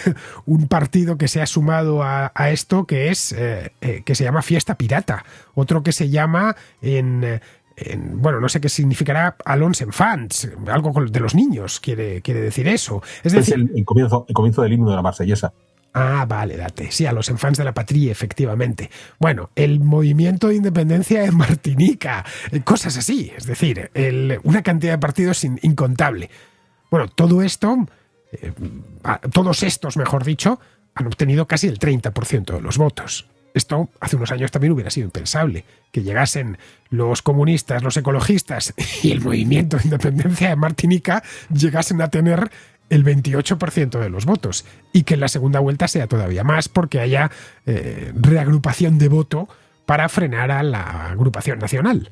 S1: partido que se ha sumado a esto que que se llama Fiesta Pirata, otro que se llama no sé qué significará Allons Enfants, algo de los niños, quiere decir eso. Es decir,
S2: el comienzo del himno de la Marsellesa.
S1: Ah, vale, date. Sí, a los enfants de la patria, efectivamente. Bueno, el movimiento de independencia de Martinica, cosas así. Es decir, una cantidad de partidos incontable. Bueno, todo esto, todos estos, mejor dicho, han obtenido casi el 30% de los votos. Esto hace unos años también hubiera sido impensable, que llegasen los comunistas, los ecologistas y el movimiento de independencia de Martinica llegasen a tener el 28% de los votos y que en la segunda vuelta sea todavía más porque haya reagrupación de voto para frenar a la agrupación nacional.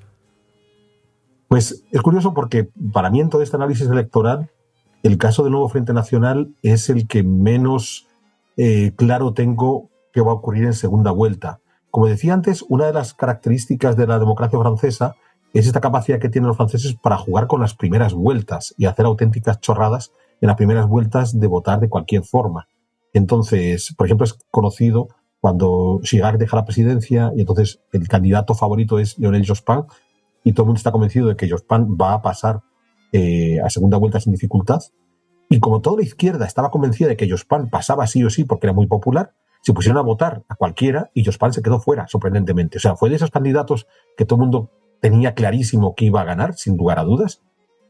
S2: Pues es curioso porque para mí en todo este análisis electoral el caso del nuevo Frente Nacional es el que menos claro tengo que va a ocurrir en segunda vuelta. Como decía antes, una de las características de la democracia francesa es esta capacidad que tienen los franceses para jugar con las primeras vueltas y hacer auténticas chorradas en las primeras vueltas de votar de cualquier forma. Entonces, por ejemplo, es conocido cuando Chirac deja la presidencia y entonces el candidato favorito es Lionel Jospin y todo el mundo está convencido de que Jospin va a pasar a segunda vuelta sin dificultad. Y como toda la izquierda estaba convencida de que Jospin pasaba sí o sí porque era muy popular, se pusieron a votar a cualquiera y Jospin se quedó fuera, sorprendentemente. O sea, fue de esos candidatos que todo el mundo tenía clarísimo que iba a ganar, sin lugar a dudas,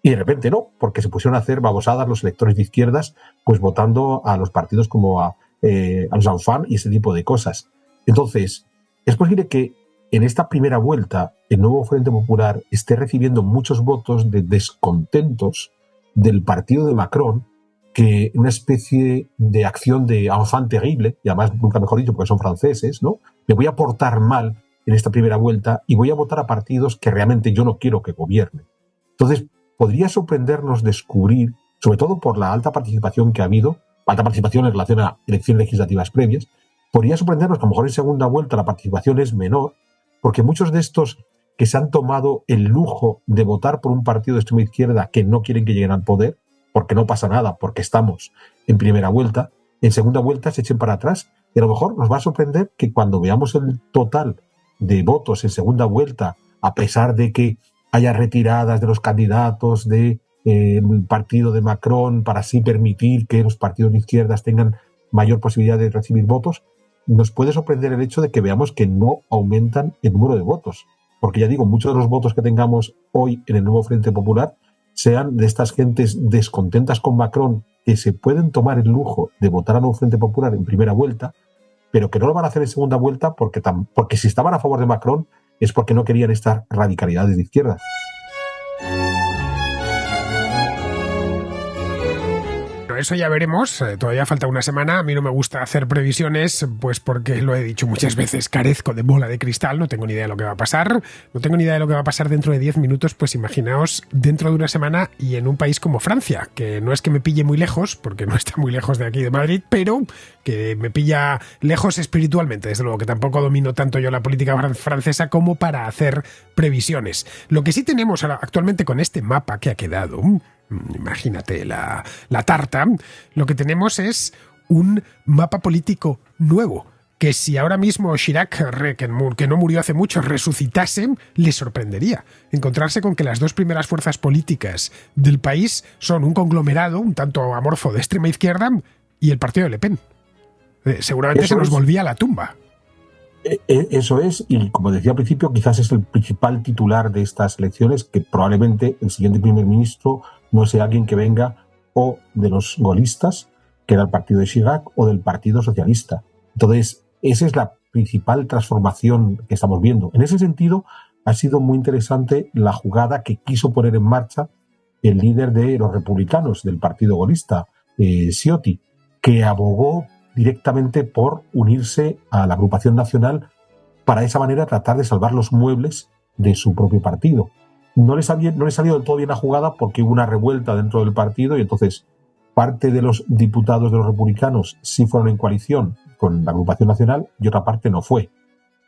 S2: y de repente no, porque se pusieron a hacer babosadas los electores de izquierdas, pues votando a los partidos como a los enfants y ese tipo de cosas. Entonces, es posible que en esta primera vuelta el nuevo Frente Popular esté recibiendo muchos votos de descontentos del partido de Macron, que una especie de acción de enfant terrible, y además nunca mejor dicho porque son franceses, ¿no? Me voy a portar mal en esta primera vuelta y voy a votar a partidos que realmente yo no quiero que gobiernen. Entonces, podría sorprendernos descubrir, sobre todo por la alta participación que ha habido, alta participación en relación a elecciones legislativas previas, podría sorprendernos que a lo mejor en segunda vuelta la participación es menor, porque muchos de estos que se han tomado el lujo de votar por un partido de extrema izquierda que no quieren que lleguen al poder, porque no pasa nada, porque estamos en primera vuelta, en segunda vuelta se echen para atrás Y a lo mejor nos va a sorprender que cuando veamos el total de votos en segunda vuelta, a pesar de que haya retiradas de los candidatos del partido de Macron para así permitir que los partidos de izquierdas tengan mayor posibilidad de recibir votos, nos puede sorprender el hecho de que veamos que no aumentan el número de votos. Porque ya digo, muchos de los votos que tengamos hoy en el nuevo Frente Popular sean de estas gentes descontentas con Macron que se pueden tomar el lujo de votar al nuevo Frente Popular en primera vuelta, pero que no lo van a hacer en segunda vuelta porque si estaban a favor de Macron es porque no querían estas radicalidades de izquierda.
S1: Eso ya veremos, todavía falta una semana. A mí no me gusta hacer previsiones, pues porque lo he dicho muchas veces, carezco de bola de cristal, no tengo ni idea de lo que va a pasar, no tengo ni idea de lo que va a pasar dentro de 10 minutos, pues imaginaos dentro de una semana y en un país como Francia, que no es que me pille muy lejos, porque no está muy lejos de aquí de Madrid, pero que me pilla lejos espiritualmente, desde luego que tampoco domino tanto yo la política francesa como para hacer previsiones. Lo que sí tenemos actualmente con este mapa que ha quedado, imagínate la tarta, lo que tenemos es un mapa político nuevo, que si ahora mismo Chirac, que no murió hace mucho, resucitase, le sorprendería encontrarse con que las dos primeras fuerzas políticas del país son un conglomerado, un tanto amorfo de extrema izquierda, y el partido de Le Pen. Seguramente se nos volvía a la tumba.
S2: Eso es, y como decía al principio, quizás es el principal titular de estas elecciones, que probablemente el siguiente primer ministro no sea alguien que venga o de los gaullistas, que era el partido de Chirac, o del Partido Socialista. Entonces, esa es la principal transformación que estamos viendo. En ese sentido, ha sido muy interesante la jugada que quiso poner en marcha el líder de los republicanos del partido gaullista, Ciotti, que abogó directamente por unirse a la agrupación nacional para de esa manera tratar de salvar los muebles de su propio partido. No le salió del todo bien la jugada porque hubo una revuelta dentro del partido y entonces parte de los diputados de los republicanos sí fueron en coalición con la agrupación nacional y otra parte no fue.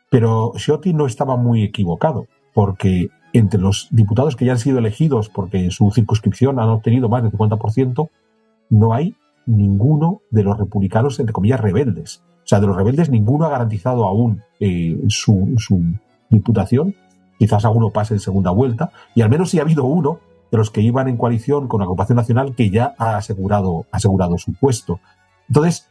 S2: Pero Ciotti no estaba muy equivocado, porque entre los diputados que ya han sido elegidos porque en su circunscripción han obtenido más del 50%, no hay ninguno de los republicanos, entre comillas, rebeldes. O sea, de los rebeldes ninguno ha garantizado aún su diputación. Quizás alguno pase en segunda vuelta, y al menos sí ha habido uno de los que iban en coalición con la agrupación nacional que ya ha asegurado su puesto. Entonces,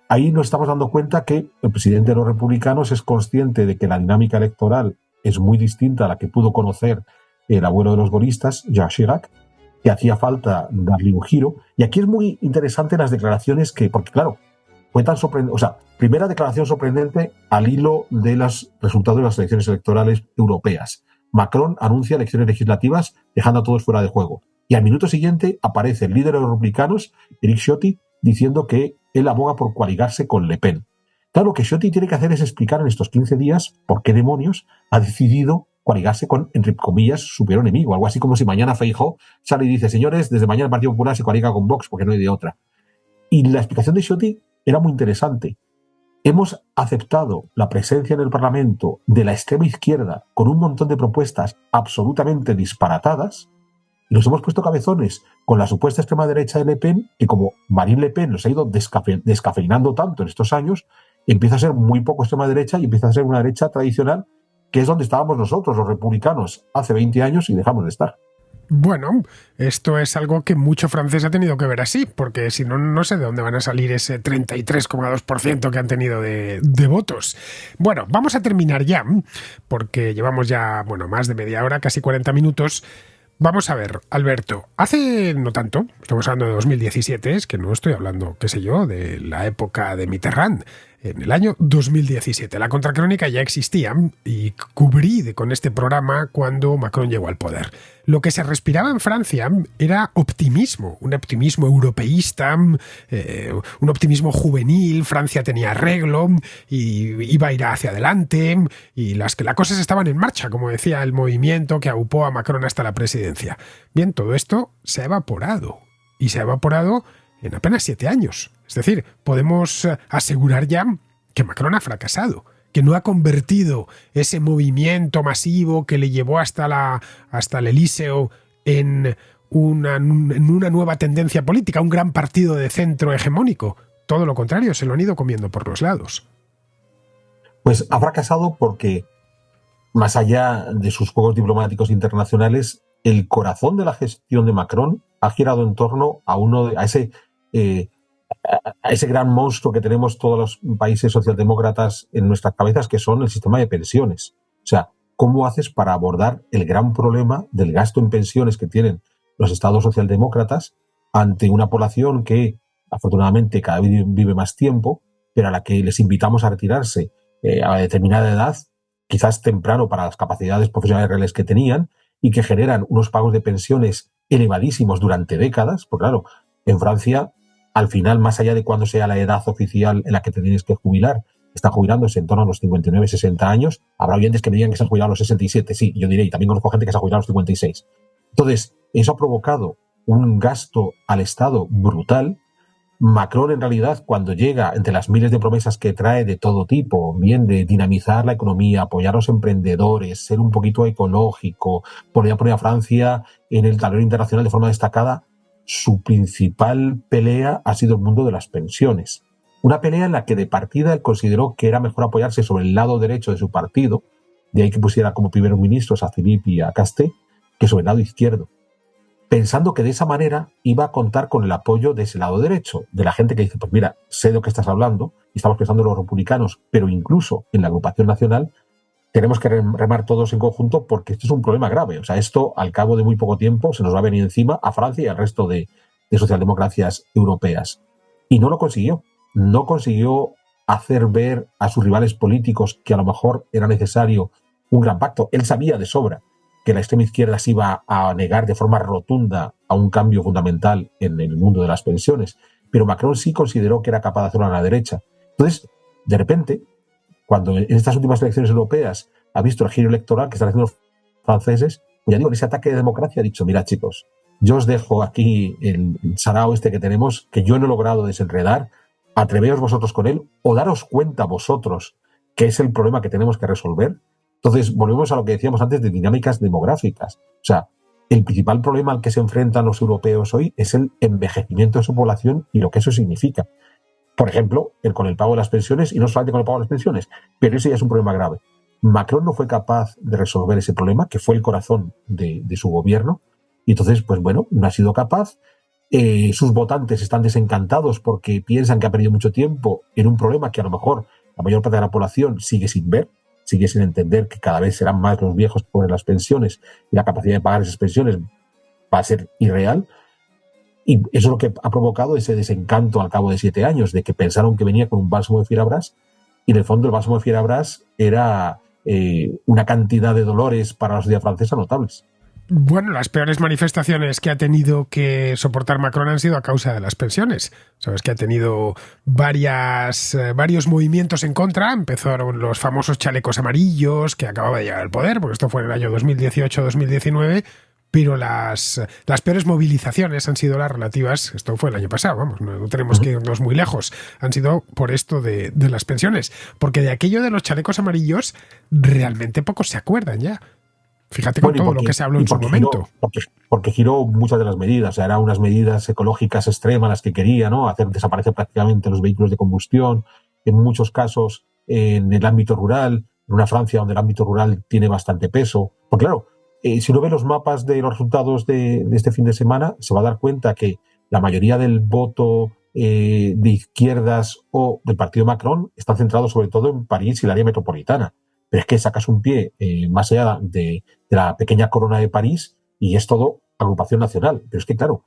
S2: ahí nos estamos dando cuenta que el presidente de los republicanos es consciente de que la dinámica electoral es muy distinta a la que pudo conocer el abuelo de los gaullistas, Jacques Chirac, que hacía falta darle un giro. Y aquí es muy interesante las declaraciones porque claro, fue tan sorprendente, o sea, primera declaración sorprendente al hilo de los resultados de las elecciones electorales europeas. Macron anuncia elecciones legislativas dejando a todos fuera de juego. Y al minuto siguiente aparece el líder de los republicanos, Éric Ciotti, diciendo que él aboga por coaligarse con Le Pen. Claro, lo que Ciotti tiene que hacer es explicar en estos 15 días por qué demonios ha decidido coaligarse con, entre comillas, su peor enemigo. Algo así como si mañana Feijóo sale y dice: señores, desde mañana el Partido Popular se coaliga con Vox porque no hay de otra. Y la explicación de Ciotti era muy interesante. Hemos aceptado la presencia en el Parlamento de la extrema izquierda con un montón de propuestas absolutamente disparatadas y nos hemos puesto cabezones con la supuesta extrema derecha de Le Pen, que como Marine Le Pen nos ha ido descafeinando tanto en estos años, empieza a ser muy poco extrema derecha y empieza a ser una derecha tradicional, que es donde estábamos nosotros, los republicanos, hace 20 años y dejamos de estar.
S1: Bueno, esto es algo que mucho francés ha tenido que ver así, porque si no, no sé de dónde van a salir ese 33,2% que han tenido de votos. Bueno, vamos a terminar ya, porque llevamos ya, más de media hora, casi 40 minutos. Vamos a ver, Alberto, hace no tanto, estamos hablando de 2017, es que no estoy hablando, qué sé yo, de la época de Mitterrand. En el año 2017 la contracrónica ya existía y cubrí con este programa cuando Macron llegó al poder. Lo que se respiraba en Francia era optimismo, un optimismo europeísta, un optimismo juvenil. Francia tenía arreglo y iba a ir hacia adelante y las cosas estaban en marcha, como decía el movimiento que aupó a Macron hasta la presidencia. Bien, todo esto se ha evaporado y se ha evaporado en apenas 7 años. Es decir, podemos asegurar ya que Macron ha fracasado, que no ha convertido ese movimiento masivo que le llevó hasta el Elíseo en una nueva tendencia política, un gran partido de centro hegemónico. todo lo contrario, se lo han ido comiendo por los lados.
S2: Pues ha fracasado porque, más allá de sus juegos diplomáticos internacionales, el corazón de la gestión de Macron ha girado en torno a ese gran monstruo que tenemos todos los países socialdemócratas en nuestras cabezas, que son el sistema de pensiones. O sea, ¿cómo haces para abordar el gran problema del gasto en pensiones que tienen los estados socialdemócratas ante una población que, afortunadamente, cada vez vive más tiempo, pero a la que les invitamos a retirarse a determinada edad, quizás temprano para las capacidades profesionales reales que tenían, y que generan unos pagos de pensiones elevadísimos durante décadas? Porque claro, en Francia, al final, más allá de cuando sea la edad oficial en la que te tienes que jubilar, está jubilándose en torno a los 59, 60 años. Habrá oyentes que me digan que se han jubilado a los 67, sí, yo diré, y también conozco gente que se ha jubilado a los 56. Entonces, eso ha provocado un gasto al Estado brutal. Macron, en realidad, cuando llega, entre las miles de promesas que trae de todo tipo, bien de dinamizar la economía, apoyar a los emprendedores, ser un poquito ecológico, poner a Francia en el tablero internacional de forma destacada, su principal pelea ha sido el mundo de las pensiones. Una pelea en la que de partida él consideró que era mejor apoyarse sobre el lado derecho de su partido, de ahí que pusiera como primeros ministros a Philippe y a Castex, que sobre el lado izquierdo, pensando que de esa manera iba a contar con el apoyo de ese lado derecho, de la gente que dice, pues mira, sé de lo que estás hablando, y estamos pensando en los republicanos, pero incluso en la agrupación nacional, tenemos que remar todos en conjunto porque esto es un problema grave. O sea, esto al cabo de muy poco tiempo se nos va a venir encima a Francia y al resto de socialdemocracias europeas. Y no lo consiguió. No consiguió hacer ver a sus rivales políticos que a lo mejor era necesario un gran pacto. Él sabía de sobra que la extrema izquierda se iba a negar de forma rotunda a un cambio fundamental en el mundo de las pensiones, pero Macron sí consideró que era capaz de hacerlo a la derecha. Entonces, de repente, cuando en estas últimas elecciones europeas ha visto el giro electoral que están haciendo los franceses, pues ya digo, en ese ataque de democracia ha dicho, mira chicos, yo os dejo aquí el sarao este que tenemos, que yo no he logrado desenredar, atreveos vosotros con él, o daros cuenta vosotros que es el problema que tenemos que resolver. Entonces, volvemos a lo que decíamos antes de dinámicas demográficas. O sea, el principal problema al que se enfrentan los europeos hoy es el envejecimiento de su población y lo que eso significa. Por ejemplo, con el pago de las pensiones, y no solamente con el pago de las pensiones, pero ese ya es un problema grave. Macron no fue capaz de resolver ese problema, que fue el corazón de su gobierno, y entonces, pues bueno, no ha sido capaz. Sus votantes están desencantados porque piensan que ha perdido mucho tiempo en un problema que a lo mejor la mayor parte de la población sigue sin ver, sigue sin entender que cada vez serán más los viejos que cobran las pensiones y la capacidad de pagar esas pensiones va a ser irreal. Y eso es lo que ha provocado ese desencanto al cabo de 7 años, de que pensaron que venía con un bálsamo de Fierabras, y en el fondo el bálsamo de Fierabras era una cantidad de dolores para la sociedad francesa notables.
S1: Bueno, las peores manifestaciones que ha tenido que soportar Macron han sido a causa de las pensiones. Sabes que ha tenido varios movimientos en contra. Empezaron los famosos chalecos amarillos, que acababa de llegar al poder, porque esto fue en el año 2018-2019, pero las peores movilizaciones han sido las relativas, esto fue el año pasado, vamos, no tenemos que irnos muy lejos, han sido por esto de las pensiones, porque de aquello de los chalecos amarillos realmente pocos se acuerdan ya. Fíjate con todo lo que se habló en su momento.
S2: Porque giró muchas de las medidas. O sea, eran unas medidas ecológicas extremas las que quería, ¿no? Hacer desaparecer prácticamente los vehículos de combustión. En muchos casos, en el ámbito rural, en una Francia donde el ámbito rural tiene bastante peso. Porque claro, si uno ve los mapas de los resultados de este fin de semana, se va a dar cuenta que la mayoría del voto de izquierdas o del partido Macron está centrado sobre todo en París y el área metropolitana. Pero es que sacas un pie más allá de la pequeña corona de París y es todo agrupación nacional. Pero es que, claro,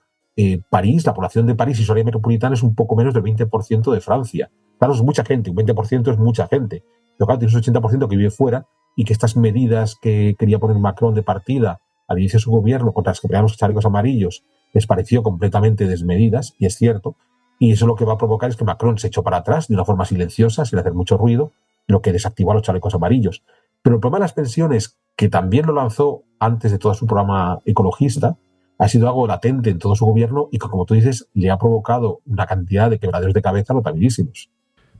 S2: París, la población de París y su área metropolitana es un poco menos del 20% de Francia. Claro, es mucha gente, un 20% es mucha gente. Pero claro, tienes un 80% que vive fuera y que estas medidas que quería poner Macron de partida al inicio de su gobierno contra las que peleaban los chalecos amarillos les pareció completamente desmedidas, y es cierto. Y eso lo que va a provocar es que Macron se echó para atrás de una forma silenciosa, sin hacer mucho ruido, lo que desactivó a los chalecos amarillos. Pero el problema de las pensiones, que también lo lanzó antes de todo su programa ecologista, ha sido algo latente en todo su gobierno y que, como tú dices, le ha provocado una cantidad de quebraderos de cabeza notabilísimos.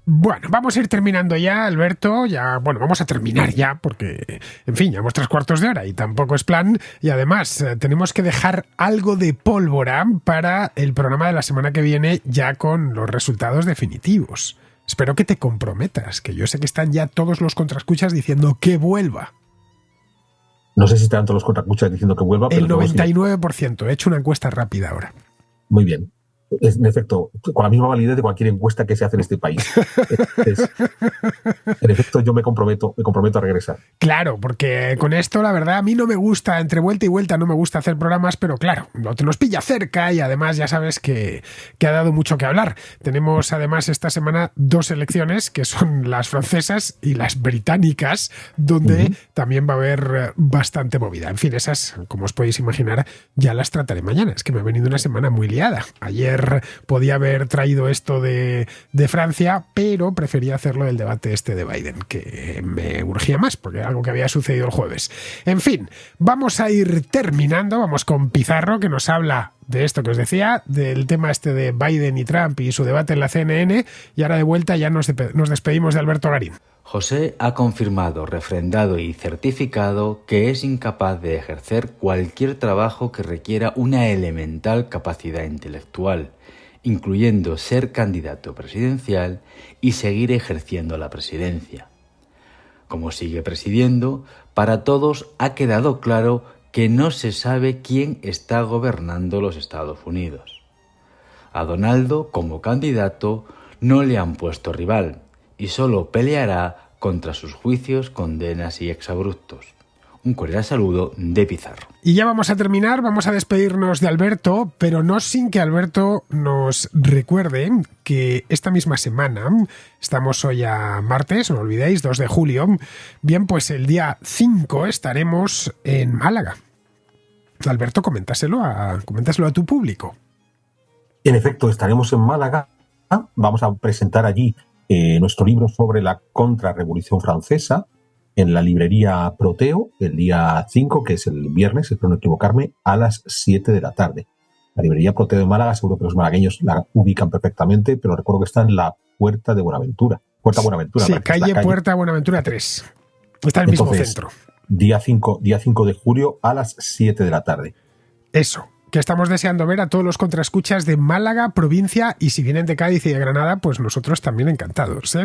S1: Bueno, vamos a ir terminando ya, Alberto. Vamos a terminar ya, porque, en fin, llevamos 3/4 de hora y tampoco es plan. Y además, tenemos que dejar algo de pólvora para el programa de la semana que viene, ya con los resultados definitivos. Espero que te comprometas, que yo sé que están ya todos los contraescuchas diciendo que vuelva.
S2: No sé si están todos los contraescuchas diciendo que vuelva.
S1: El 99%. He hecho una encuesta rápida ahora.
S2: Muy bien. En efecto, con la misma validez de cualquier encuesta que se hace en este país. En efecto, yo me comprometo a regresar.
S1: Claro, porque con esto, la verdad, a mí no me gusta, entre vuelta y vuelta, no me gusta hacer programas, pero claro, nos pilla cerca y además ya sabes que ha dado mucho que hablar. Tenemos además esta semana 2 elecciones, que son las francesas y las británicas, donde también va a haber bastante movida. En fin, esas, como os podéis imaginar, ya las trataré mañana. Es que me ha venido una semana muy liada. Ayer podía haber traído esto de Francia, pero prefería hacerlo del debate de Biden, que me urgía más, porque era algo que había sucedido el jueves. En fin, vamos a ir terminando, vamos con Pizarro, que nos habla de esto que os decía, del tema de Biden y Trump y su debate en la CNN, y ahora de vuelta ya nos despedimos de Alberto Garín.
S3: José ha confirmado, refrendado y certificado que es incapaz de ejercer cualquier trabajo que requiera una elemental capacidad intelectual, incluyendo ser candidato presidencial y seguir ejerciendo la presidencia. Como sigue presidiendo, para todos ha quedado claro que no se sabe quién está gobernando los Estados Unidos. A Donaldo, como candidato, no le han puesto rival y solo peleará contra sus juicios, condenas y exabruptos. Un cordial saludo de Pizarro.
S1: Y ya vamos a terminar, vamos a despedirnos de Alberto, pero no sin que Alberto nos recuerde que esta misma semana, estamos hoy a martes, no olvidéis, 2 de julio, bien, pues el día 5 estaremos en Málaga. Alberto, coméntaselo a tu público.
S2: En efecto, estaremos en Málaga, vamos a presentar allí nuestro libro sobre la contrarrevolución francesa en la librería Proteo el día 5, que es el viernes, espero no equivocarme, a las 7 de la tarde. La librería Proteo de Málaga, seguro que los malagueños la ubican perfectamente, pero recuerdo que está en la Puerta de Buenaventura. Puerta Buenaventura.
S1: Sí, calle Puerta Buenaventura 3. Está en el mismo centro.
S2: Día 5 de julio a las 7 de la tarde.
S1: Eso. Que estamos deseando ver a todos los contraescuchas de Málaga, provincia, y si vienen de Cádiz y de Granada, pues nosotros también encantados, ¿eh?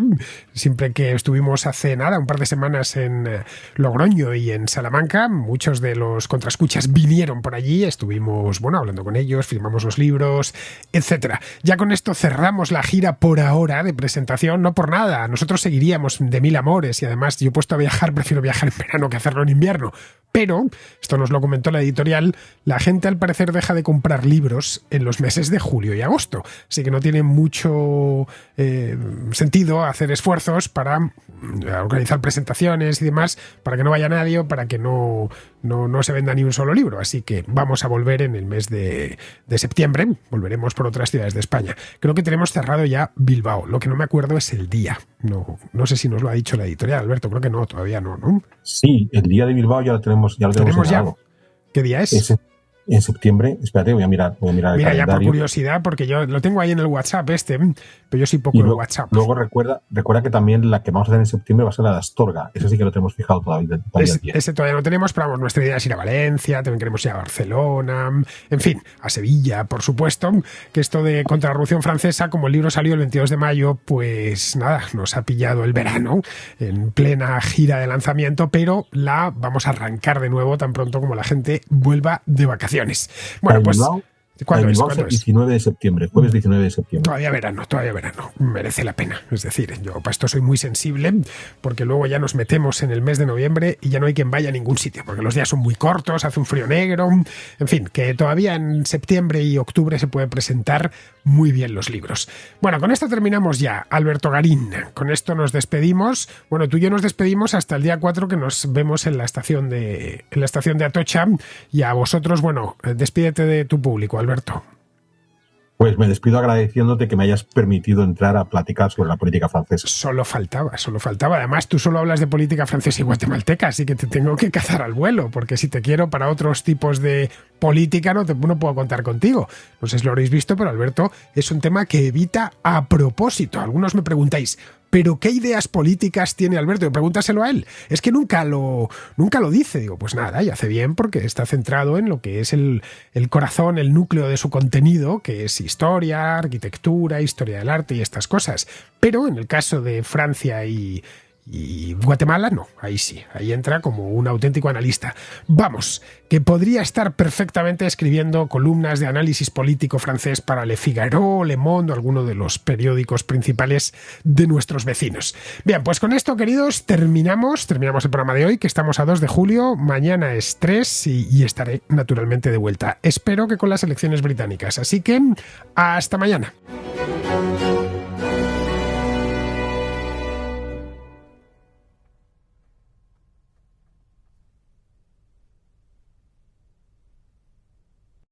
S1: Siempre que estuvimos hace nada, un par de semanas en Logroño y en Salamanca, muchos de los contraescuchas vinieron por allí, estuvimos, hablando con ellos, firmamos los libros, etcétera. Ya con esto cerramos la gira por ahora de presentación, no por nada, nosotros seguiríamos de mil amores y además yo puesto a viajar, prefiero viajar en verano que hacerlo en invierno. Pero, esto nos lo comentó la editorial, la gente al parecer deja de comprar libros en los meses de julio y agosto. Así que no tiene mucho sentido hacer esfuerzos para organizar presentaciones y demás, para que no vaya nadie o para que no se venda ni un solo libro. Así que vamos a volver en el mes de septiembre. Volveremos por otras ciudades de España. Creo que tenemos cerrado ya Bilbao. Lo que no me acuerdo es el día. No sé si nos lo ha dicho la editorial, Alberto. Creo que no, todavía no, ¿no?
S2: Sí, el día de Bilbao ya lo tenemos
S1: ya. ¿Qué día es?
S2: En septiembre, espérate, voy a mirar el calendario.
S1: Ya por curiosidad, porque yo lo tengo ahí en el WhatsApp pero yo soy poco en WhatsApp.
S2: Luego recuerda que también la que vamos a hacer en septiembre va a ser la de Astorga. Eso sí que lo tenemos fijado todavía.
S1: Ese todavía no tenemos, pero vamos, nuestra idea es ir a Valencia, también queremos ir a Barcelona, en fin, a Sevilla, por supuesto, que esto de Contrarrevolución Francesa, como el libro salió el 22 de mayo, pues nada, nos ha pillado el verano en plena gira de lanzamiento, pero la vamos a arrancar de nuevo tan pronto como la gente vuelva de vacaciones. Bueno, pues
S2: ¿Cuándo es? 19 de septiembre, jueves 19 de septiembre.
S1: Todavía verano, merece la pena. Es decir, yo para esto soy muy sensible, porque luego ya nos metemos en el mes de noviembre y ya no hay quien vaya a ningún sitio, porque los días son muy cortos, hace un frío negro, en fin, que todavía en septiembre y octubre se puede presentar muy bien los libros. Bueno, con esto terminamos ya, Alberto Garín. Con esto nos despedimos. Bueno, tú y yo nos despedimos hasta el día 4, que nos vemos en la estación de Atocha, y a vosotros, despídete de tu público, Alberto.
S2: Pues me despido agradeciéndote que me hayas permitido entrar a platicar sobre la política francesa.
S1: Solo faltaba. Además, tú solo hablas de política francesa y guatemalteca, así que te tengo que cazar al vuelo, porque si te quiero para otros tipos de política no puedo contar contigo. No sé si lo habréis visto, pero Alberto es un tema que evita a propósito. Algunos me preguntáis, ¿pero qué ideas políticas tiene Alberto? Y pregúntaselo a él. Es que nunca lo dice. Digo, pues nada, y hace bien porque está centrado en lo que es el corazón, el núcleo de su contenido, que es historia, arquitectura, historia del arte y estas cosas. Pero en el caso de Francia y Guatemala, no, ahí sí, ahí entra como un auténtico analista. Vamos, que podría estar perfectamente escribiendo columnas de análisis político francés para Le Figaro, Le Monde o alguno de los periódicos principales de nuestros vecinos. Bien, pues con esto, queridos, terminamos el programa de hoy, que estamos a 2 de julio, mañana es 3 y estaré naturalmente de vuelta. Espero que con las elecciones británicas, así que hasta mañana.